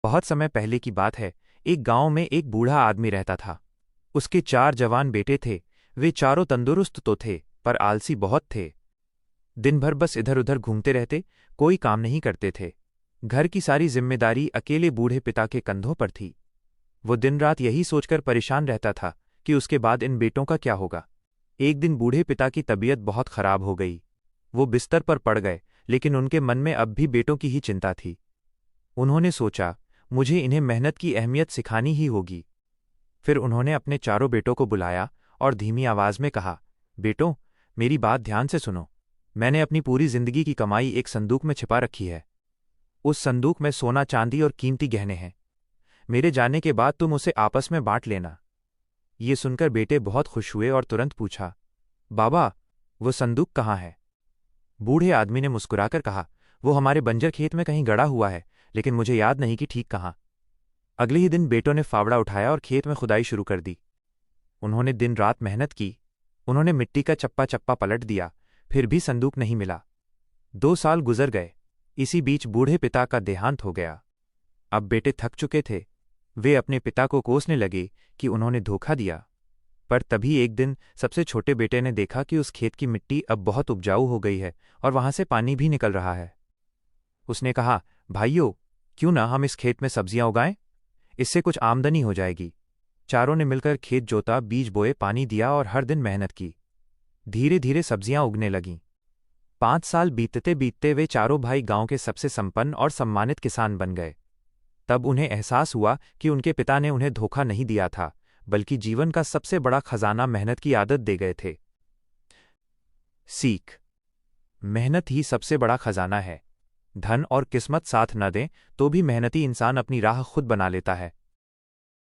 बहुत समय पहले की बात है। एक गांव में एक बूढ़ा आदमी रहता था। उसके 4 जवान बेटे थे। वे चारों तंदुरुस्त तो थे, पर आलसी बहुत थे। दिन भर बस इधर उधर घूमते रहते, कोई काम नहीं करते थे। घर की सारी जिम्मेदारी अकेले बूढ़े पिता के कंधों पर थी। वो दिन रात यही सोचकर परेशान रहता था कि उसके बाद इन बेटों का क्या होगा। एक दिन बूढ़े पिता की तबीयत बहुत खराब हो गई। वो बिस्तर पर पड़ गए, लेकिन उनके मन में अब भी बेटों की ही चिंता थी। उन्होंने सोचा, मुझे इन्हें मेहनत की अहमियत सिखानी ही होगी। फिर उन्होंने अपने चारों बेटों को बुलाया और धीमी आवाज में कहा, बेटों, मेरी बात ध्यान से सुनो। मैंने अपनी पूरी जिंदगी की कमाई एक संदूक में छिपा रखी है। उस संदूक में सोना, चांदी और कीमती गहने हैं। मेरे जाने के बाद तुम उसे आपस में बांट लेना। ये सुनकर बेटे बहुत खुश हुए और तुरंत पूछा, बाबा, वो संदूक कहाँ है? बूढ़े आदमी ने मुस्कुराकर कहा, वो हमारे बंजर खेत में कहीं गड़ा हुआ है, लेकिन मुझे याद नहीं कि ठीक कहाँ। अगले ही दिन बेटों ने फावड़ा उठाया और खेत में खुदाई शुरू कर दी। उन्होंने दिन रात मेहनत की। उन्होंने मिट्टी का चप्पा चप्पा पलट दिया, फिर भी संदूक नहीं मिला। 2 साल गुजर गए। इसी बीच बूढ़े पिता का देहांत हो गया। अब बेटे थक चुके थे। वे अपने पिता को कोसने लगे कि उन्होंने धोखा दिया। पर तभी एक दिन सबसे छोटे बेटे ने देखा कि उस खेत की मिट्टी अब बहुत उपजाऊ हो गई है और वहां से पानी भी निकल रहा है। उसने कहा, भाइयों, क्यों ना हम इस खेत में सब्जियां उगाएं? इससे कुछ आमदनी हो जाएगी। चारों ने मिलकर खेत जोता, बीज बोए, पानी दिया और हर दिन मेहनत की। धीरे धीरे सब्जियां उगने लगीं। 5 साल बीतते बीतते वे चारों भाई गांव के सबसे संपन्न और सम्मानित किसान बन गए। तब उन्हें एहसास हुआ कि उनके पिता ने उन्हें धोखा नहीं दिया था, बल्कि जीवन का सबसे बड़ा खजाना मेहनत की आदत दे गए थे। सीख: मेहनत ही सबसे बड़ा खजाना है। धन और किस्मत साथ न दें तो भी मेहनती इंसान अपनी राह खुद बना लेता है।